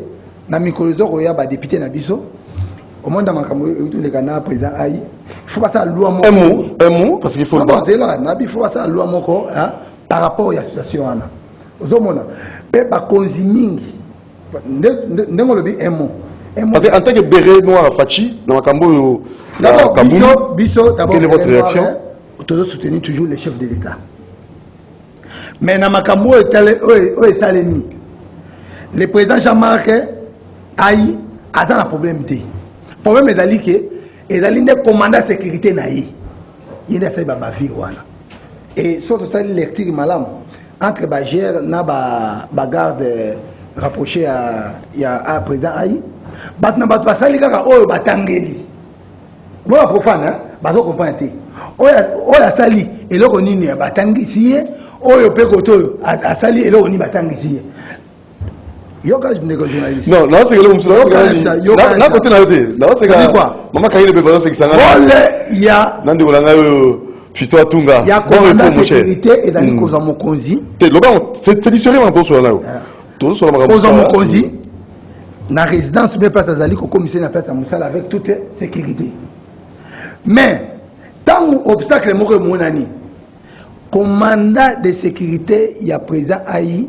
na mikolozo ko ya ba député na biso. Au monde makambo le kana président ai. Il faut pas ça loi moko. Un mot parce qu'il faut pas. Non, na bi faut pas ça loi moko hein par rapport à la situation ana. Ozomona pe ba konzi mingi. Ndenge lobi un mot. Parce que en tant que béré noir Fachi dans makambo d'abord biso d'abord quelle est votre réaction? Toujours soutenir toujours les chefs de l'État. Mais dans Makambo et Salemi, le président Jean-Marc Aïe a un problème. Le problème est d'aller que le commandant de sécurité naïe. Il a fait vie. Et surtout ça, il lecture malam entre Bagère et garde rapproché à président Aïe. Batna batwa sali kaka oyo batangeli. Moi profane hein, bazo comprendre. Oya sali eloko nini batangisi ye oyo pe koto asali eloko ni batangisi ye. Yoka je négocie journaliste. Non, non c'est que le monsieur na côté na côté. Non c'est que maman Kaine be balance qui sanga. Ole ya nandi olanga yo fisto atunga. Ya commandant de sécurité et dans koza mokonzi. Te loba c'est différent en toso là. Toso la makambo. Koza mokonzi. Na résidence be place azali ko commissaire na place Moussala avec toute sécurité. Mais tant obstacle moko monani commandant de sécurité il y a président Aïe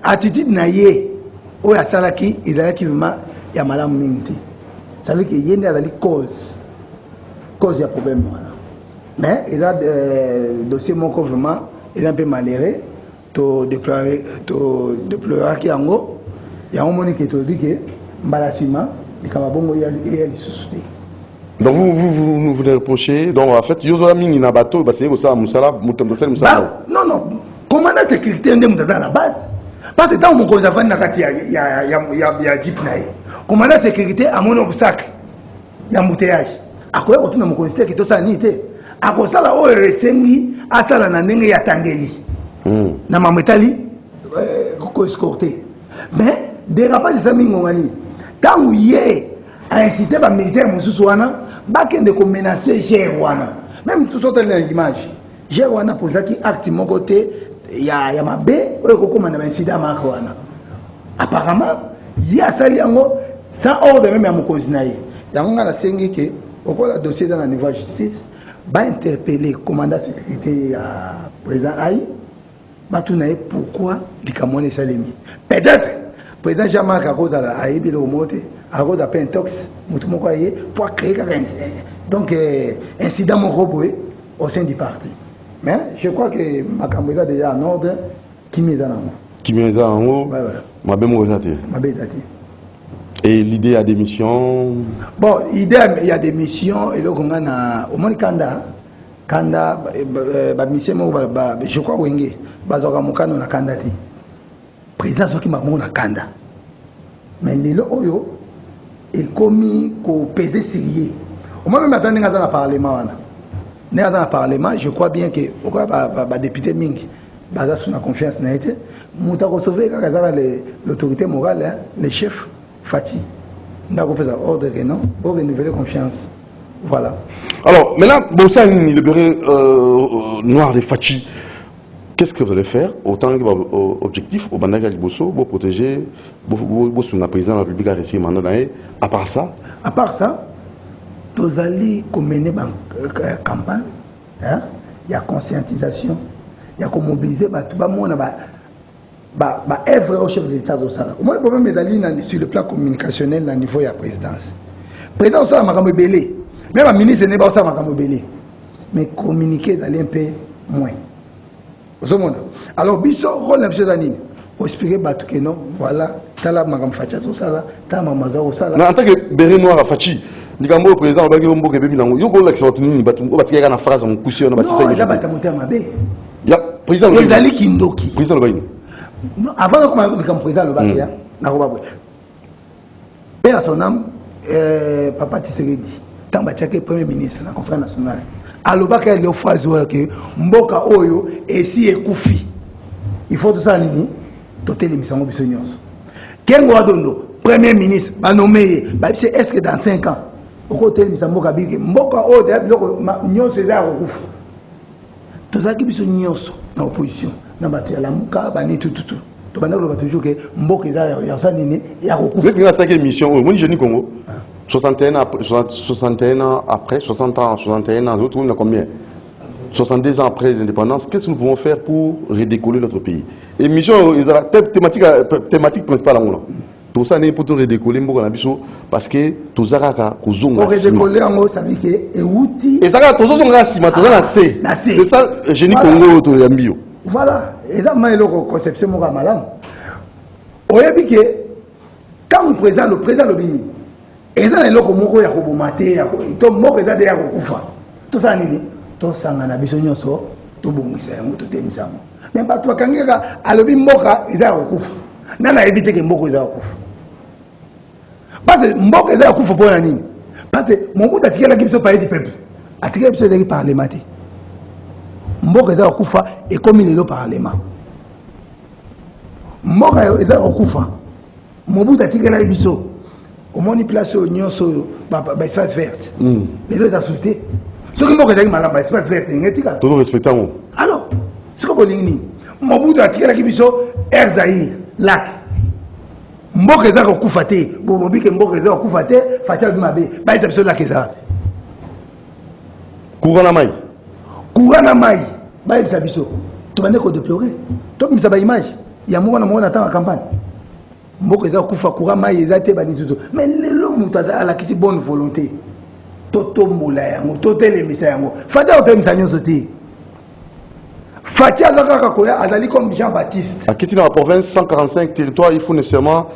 attitude na ye o ya salaki idalaki vraiment ya malamu mingi. Ça veut dire qu'il y a une cause ya problème voilà. Mais il a dossier moko vraiment il est un peu malheureux to déplorer qui ango. Il y a un moment qui est dit que Mbalasima, les Kamabongo, il y a les sous-soutés. Donc vous reprochez, donc en fait, Yozo Amini na bateau, c'est ça, Moussala, Moutamdosel, Moussala. Non, non, comment la sécurité est dans la base? Parce que dans mon cause, il y a Jeep naï. Comment la sécurité a mon obstacle? Il y a embouteillage. À quoi on tourne mon considère que tout ça n'est pas. À quoi ça là, on est sengi, à ça là, n'engagé à Tangeli. Na mametali, escorté. Mais dérapage ça mingongani tant où yé a incité les militaires moussouana bakende ko menacer Gerwana même tout sorte l'image Gerwana pour ça qui acte mon côté ya mabé ko komanda incident makwana apparemment il y a sali yango sans ordre même ya mokonzi naye yango ngala sengi ke okola dossier dans la niveau justice ba interpeller commandant sécurité ya président Aïe ba tunaye pourquoi likamone salemi peut-être président Jean-Marc a cause à Aïbi le monte, a cause à Pentox, pour créer donc incident mon robot au sein du parti. Mais je crois que ma caméra est déjà en ordre. Qui m'est dans haut? Qui m'est dans haut? Ma belle et l'idée à démission? Bon, l'idée il y a des missions et donc on a au moins Kanda, mission je crois Wenge, Bazoka Mokano na Kandati. Président soki makongo na kanda mais lelo oyo est commis ko peser sérieux au moins même attendre dans le parlement wana dans le parlement je crois bien que pourquoi ba député mingi baza sous la confiance na été muta ko sauver kaka dans l'autorité morale hein, les chefs Fati ndako pesa ordre que non pour renouveler confiance voilà. Alors maintenant Bossa le bureau noir de Fati. Qu'est-ce que vous allez faire autant que objectif au Bandaga Liboso pour protéger le président de la République à réussir maintenant? À part ça? À part ça, tozali mener une campagne, il y a conscientisation, il y a mobiliser tout le monde. Œuvre au chef de l'État de ça. Moi, le problème est sur le plan communicationnel au niveau de la présidence. La présidence, c'est un belé. Même le ministre n'est pas un belé. Mais communiquer d'aller un peu moins. Alors, biso rôle de M. Danine, pour expliquer que non, voilà, tala magam facha tout ça, tala mamaza au ça. En tant que béret noir à Fachi, le président, il y a un peu de temps, il y a un peu de phrase, on couche, on va se faire. Non, il y a un peu de temps. Il y a président le président Kindoki. Président le non, avant de commencer comme président, le Bakia, paix à son âme, Papa Tshisekedi, tant que premier ministre de la conférence nationale, à l'Obaka, il y a une phrase que Mboka Oyo et si est Koufi. Il faut tout ça, Nini, doter l'émission de Bissonios. Quel Dondo, premier ministre, va nommer, est-ce que dans 5 ans, au côté de l'émission Mboka Oyo, Nyon César Koufi. Tout ça qui est Nyos dans l'opposition. Dans la Mouka, tout. Tu vas toujours que Mbok est là, il y a ça, il y a recours. Vous avez une mission, moi je dis Congo, 61 ans après, 60 ans, 61 ans, on a combien 62 ans après l'indépendance, qu'est-ce que nous pouvons faire pour redécoller notre pays? Et mission, thématique principale, tout ça, pour tout redécoller, parce que tout ça, pour redécoller, ça veut dire que c'est outil. Et ça, tout ça, c'est ça, génie Congo, tout le monde. Voilà, et là, je suis conception de malam. On a dit que quand le président le Bini, et là, il y a un maté, tout le monde est là, tout ça, tout ça, on a besoin de ça, tout le monde est là, tout le monde est là. Mais pas toi, quand il y a le Mboka, il y a un coup. On a évité que Mboka ait un coup. Parce que Mboka ait un coup pour la ligne. Parce que mon bout a tiré la question par les peuples, a tiré la question par les matés. Mboka eza okufa et comme il est le parlement. Mboka eza okufa. Mobutu atikela biso. Omoni place nyonso ba espace vert. Mais là sauté. Ce que Mboka eza malamba espace vert ngetika. Tout respectant. Alors, ce que bolingni. Mobutu atikela biso Erzaïr lac. Mboka eza okufa te. Bobobi ke Mboka eza okufa te, fatal mabe. Ba eza biso lac eza. Courant mai. Courant mai. Bah il s'habille. Tu vas ne déplorer. Toi tu m'as image. Il y a moi on attend en campagne. Mboko eza kufa courant mai ezate bani tout. Mais l'homme mutada à la qui bonne volonté. Toto mola yango, toto lemisa yango. Fata otemisa nyonso te. Fatia Zaka Koya azali comme Jean-Baptiste. À quitter dans la province 145 territoires, il faut nécessairement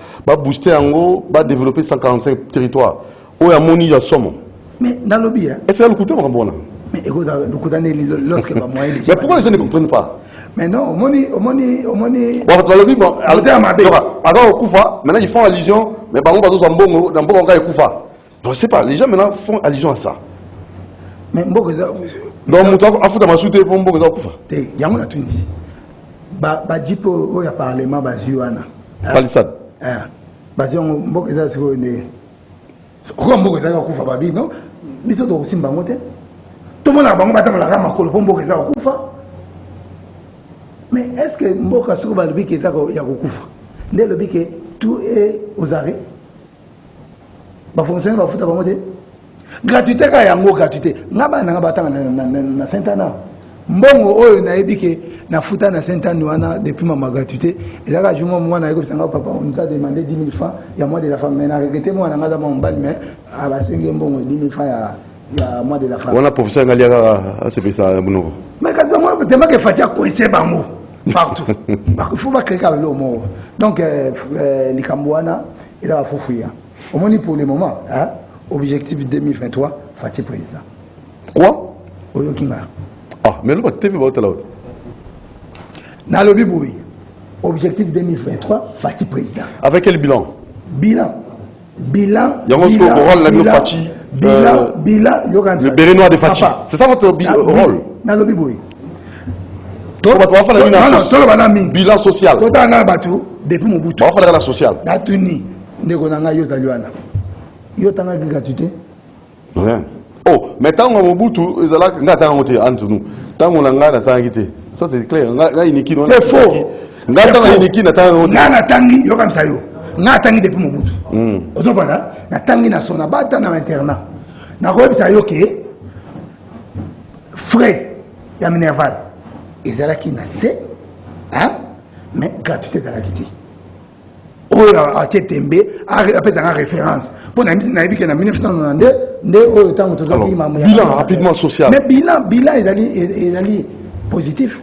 booster Ango, développer 145 territoires. Où a moni ya somme. Mais dans le bien. Est-ce que ça le coûte mon bon? Mais écoute, lorsque ma moyen. Mais pourquoi les gens ne comprennent pas? Mais non, au moni. Avant Koufa, maintenant ils font allusion, mais par contre, dans Mbongo, Koufa. Je ne sais pas, les gens maintenant font allusion à ça. Mais Mbongo, donc, il faut que pour Mbongo Koufa. Il y a un Tunisie. Jipo, il y a parlement, Baziouana. Palissade. Baziou, Mbongo, c'est quoi Mbongo, Koufa, Babi, non? Mais c'est aussi Mbangote. Tout le monde a dit la rame pour Mboka eza okufa. Mais est-ce que Mboka sur le bic est à okufa? Dès le bic tout est aux arrêts. Ba fonctionner ba futa bango de. Gratuité ka yango gratuité. Ngaba na ngaba tanga na Saint-Anna. Mbongo oyo na ebike na futa na Saint-Anna wana depuis ma gratuité. Et là je moi na eko sanga papa on nous a demandé 10 000 francs, il y a moi de la femme mais na regretté moi na ngada mon bal mais a ba senge mbongo 10 000 francs il y a moi de la femme. On a professeur Ngaliaga à ce pays ça. Mais quand moi tellement que Fatia coincé bango partout. Il faut pas créer le mot. Donc les Cambouana il a fouiller. Au moins pour le moment, hein, objectif 2023, Fatia président. Quoi? Oyokinga. Ah, mais le TV va là. Dans le Biboui, objectif 2023, Fatia président. Avec quel bilan? Bilan. Il y a un rôle la Fatia. Bilan, le béret noir de Fatia. C'est ça votre rôle? Dans le Biboui. Bilan social. Depuis mon bout. On va faire la sociale. Rien. Oh, mais tant qu'on Mobutu, entre nous. Tant qu'on a ça c'est clair. C'est faux. Depuis Mobutu. Na tangi na sona bata na internat. nakoyebisa yo ke frais ya minerval ezalaki na se mais gratuité ezalaki te oyo atie tembe apesanga référence mpo nayebi ke na 1992 nde oyo ntango tozaki bilan rapidement social mais bilan ezali positif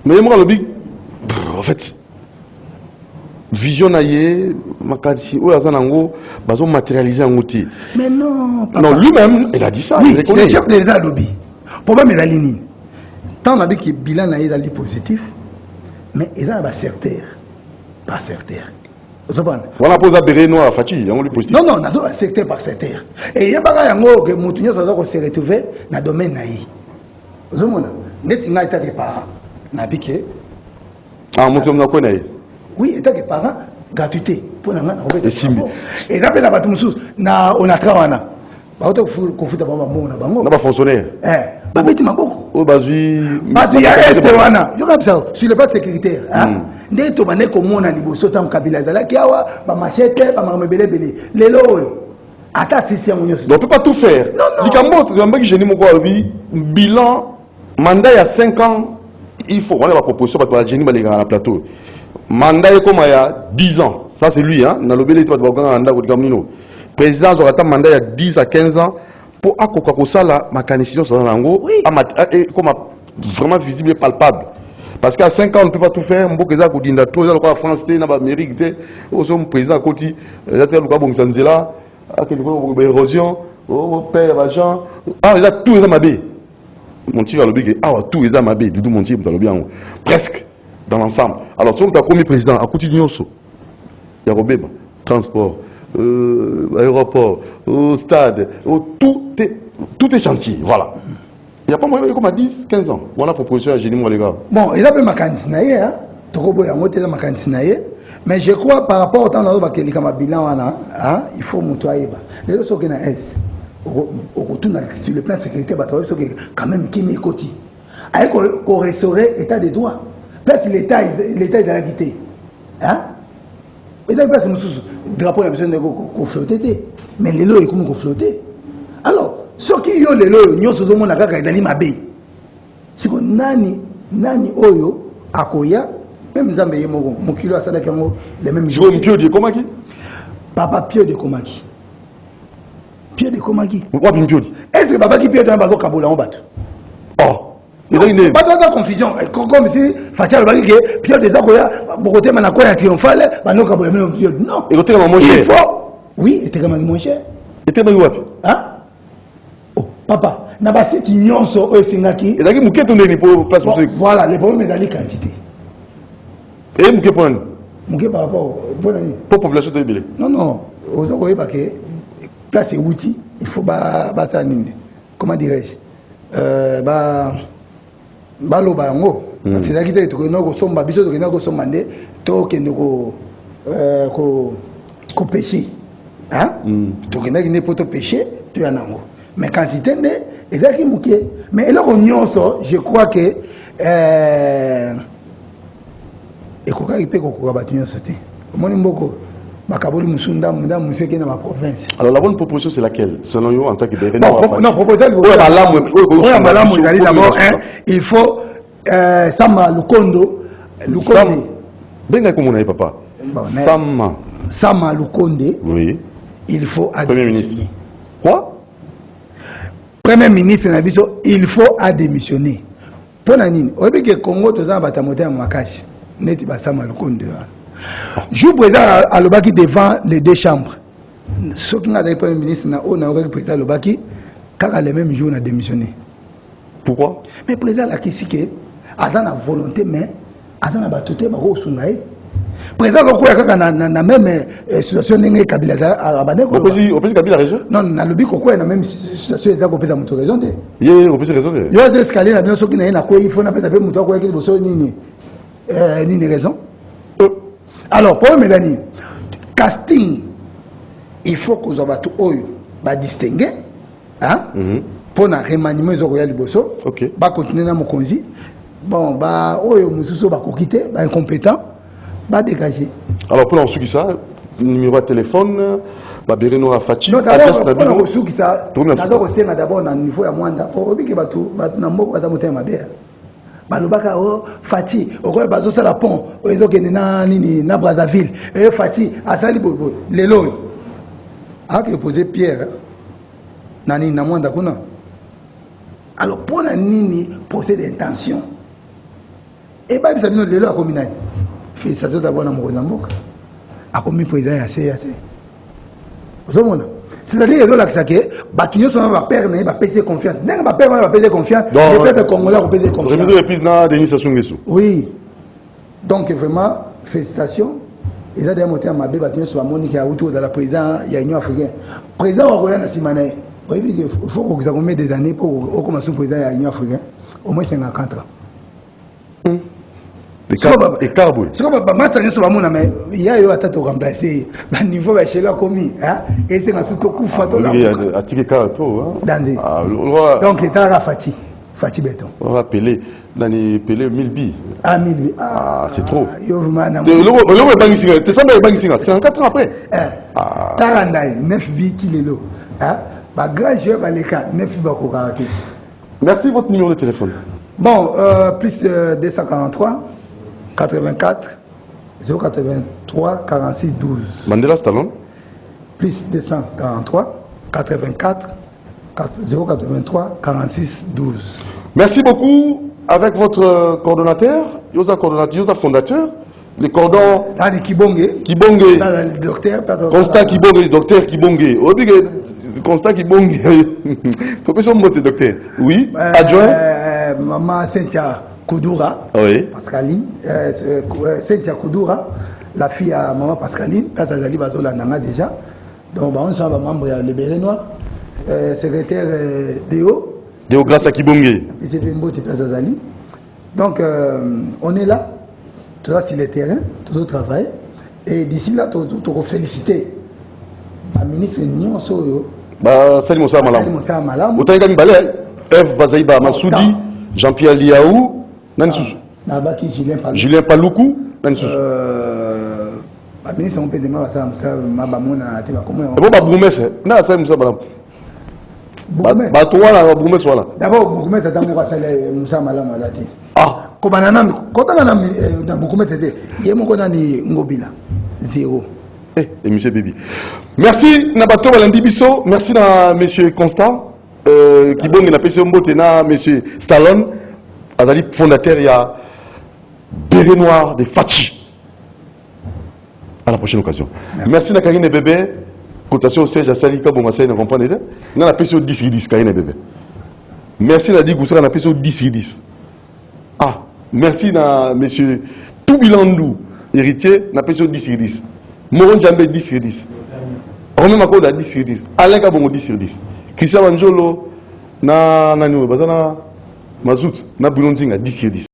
mais moi lobi en fait vision na ye makadisi oyo aza nango bazo matérialiser yango te mais non papa. Non lui-même il a dit ça oui le chef de l'état lobi problème ezali nini ntango nabi ke bilan na ye ezali positif mais eza na basecteur par secteur voilà pour ça béré noir fati yango li positif non nazo secteur par secteur et yebaka yango ke mutu nyonso aza ko se retrouver na domaine na ye ozomona neti nga etake parent nabi ke mutu mna ko na ye oui etake parent gratuité pour nga na obeta et ça peut na batu mususu na onatra wana baoto kofuta bango na bango na ba fonctionnaire babeti maboko o bazui batu ya este wana yo kabisa sur le plan sécuritaire nde tobande komona liboso ntango kabila ezalaki awa bamachete bamakambo ebelebele lelo oyo ata atisi yango nyonso on ne peut pas tout faire likambo tozambaki génie moko alobi bilan mandat ya 5 ans il faut on a la proposition bato bagénie balekaka na plateau mandat ekoma ya 10 ans ça c'est lui na lobele ete bato bakokanga na ndako likambo nino président azwaka ata mandat ya 10 à 15 ans pour akoka kosala makanisi nyonso aza nango ekoma vraiment visible et palpable. Parce qu'à 5 ans, on ne peut pas tout faire. Mboka eza kodinda trop, eza lokola France te, na ba Amérique te. Oso président à côté, eza te lokola bon sanzela, akeli ko érosion, père l'argent. Eza tout eza mabe. Mon tir à l'obé que tout eza mabe, Doudou mon tir dans l'obé presque dans l'ensemble. Alors si on t'a commis président à côté nyonso, ya robeba, transport, aéroport, stade, tout est chantier, voilà. Il n'y a pas moyen comme à 10, 15 ans. Voilà la proposition à Génie, moi, les gars. Bon, il a pas ma candidature, hein. Tokobo ya ngote la ma candidature. Mais je crois par rapport au temps dans le kama bilan hein, il faut montoyer ba. Les autres qui na S. Au retour sur le plan sécurité ba toi quand même qui m'écoute. Avec qu'on restaurer état de droit. Place l'état est dans la quitté. Hein? Et donc place mususu drapeau la besoin de ko flotter. Mais les lois comme ko flotter. Alors soki yo lelo nyonso zo mona kaka ezali mabe siko nani oyo akoya même nzambe ye moko mokilo asala kango le même jour Pio de Komaki papa Pio de Komaki pourquoi Pio est-ce que papa qui Pio de bazo kabola on bato il y a une pas de confusion comme si Fatia le baki que Pio de Zakoya bokote mana koya triomphale bano kabola même Pio non et côté mon cher oui était comme mon cher était pas wapi papa na ba site nyonso o singaki ezaki muke tondeni pour place voilà les problèmes ezali quantité et muke point muke par rapport pour population de belé non aux autres parce que place est outil il faut ba ça nini comment dirais-je ba loba yango c'est ça qui te to ko somba biso to ko somba nde to kende ko péché hein to kende ne poto péché to yanango mais quantité est là qui mouké mais là on nyonso je crois que et quoi qu'il peut qu'on va tenir sauter mon mboko bakaboli musunda munda museke na ma province. Alors la bonne proposition c'est laquelle selon vous en tant que béréné? Non proposition d'abord il faut Sama Lukondo benga comme on a papa Sama Lukonde oui il faut Premier ministre quoi Premier ministre Nabiso, il faut démissionner. Pour nani, on veut que Congo te donne batamote à Makashi. Neti basama le compte. Je présent à l'Obaki devant les deux chambres. Ce qui n'a pas Premier ministre na on a président à l'Obaki, car les mêmes jours on a démissionné. Pourquoi? Mais président la Kisike, a dans la volonté mais a dans la batoté bako sungaye. Président lokoya kaka na même situation n'engé Kabila à Baneko. Au pays Kabila région? Non, na lobi koko na même situation eza ko pesa muto raison te. Yé, au pays raison. Yo c'est escalier na bien soki na ina ko il faut na pesa pe muto ko yaki boso nini. Nini raison? Alors, pour me dire casting il faut que zo batu oyo ba distinguer hein? Pour na remaniement zo ko ya liboso. OK. Ba continuer na mokonzi. Bon, ba oyo mususu ba kokite, ba incompétent. Ba dégager. Alors pour en ce qui ça numéro de téléphone, Bereno à Fachi. Non, d'abord, on a ça, d'abord, dans le niveau à moins d'abord, on a balobaka o Fati okoye bazo sala pont ozo kende na nini na Brazzaville et Fati asali bobo lelo a que poser pierre nani na mwanda kuna alors pour na nini poser d'intention et ba bisa bino lelo akomi nani félicitations d'abord na moko na mboka akomi président assez ozomona c'est-à-dire que les gens va perdre va payer confiance. N'est pas perdre va payer confiance. Le peuple congolais va payer confiance. Remise de reprise na Denis Sassou Nguesso. Oui. Donc vraiment félicitations. Et là derrière monter à ma bébé sur Monique qui a autour de la président il y a Union africaine. Président au Royaume Simane. Oui, il faut que vous ayez des années pour commencer président à l'Union africaine. Au moins 54 ans. Et Carboy. Ce qu'on va mettre sur la monnaie, mais il y a eu à tête remplacer. Le niveau va chez la commis. Et c'est un surtout coup fatal. Il y a un ticket carton. Donc, il est à Fati. Fati Béton. On va appeler. Dans les Pelé 1000 billes. Ah, 1000 billes. Ah, c'est trop. Tu sembles c'est en 4 ans après. Tarandaï, 9 billes qui est là. Grand jeu, 9 billes. Merci, votre numéro de téléphone. Bon, plus 243. 84 083 46 12. Mandela Stallone. Plus 243 84 083 46 12. Merci beaucoup. Avec votre coordonnateur, Yosa fondateur, le cordon. Dans Kibonge. Kibonge. Le docteur. Constant Kibonge, docteur Kibonge. Constant Kibonge. Faut son mot, docteur. Oui. Adjoint. Maman Cynthia Koudoura, oui. Pascaline, Cynthia Koudoura, la fille à maman Pascaline, Père Azali Bazola Nanga déjà. Donc, on est membre de Libéré Noir, secrétaire Déo. Déo grâce à Kibonge. Donc, on est là, tout ça sur le terrain, tout travail. Et d'ici là, tu vas féliciter la ministre Nyon Soyo. Salim Moussa Malam. Autant que Balé, Eve Bazaïba Massoudi, Jean-Pierre Liaou. Julien Paloukou. La ministre on peut demander ça ma bamona te ba comment bon ba boumesse na ça Moussa Malam ba toi là boumesse voilà d'abord boumesse tango ba sale Moussa Malam ala te ko banana ko tanga na boumesse te ye moko na ni ngobila 0 et monsieur Bibi merci na bato balandi biso merci na monsieur Constant qui bonne na pesi mbote na monsieur Stallone azali fondateur ya Béret Noir de Fachi. À la prochaine occasion. Merci na Karine Bébé. Cotation au siège à Salika Bomassaï, ne comprenez pas. Nous avons appelé 10 Karine Bébé. Merci na Digoussa, on a appelé 10. Ah, merci na monsieur Toubilandou, héritier, on a appelé 10. Moron Djambé 10. Romain Mako a 10. Alain Kabongo 10. Christian Manjolo, na Mazout, na Boulonzing à 10.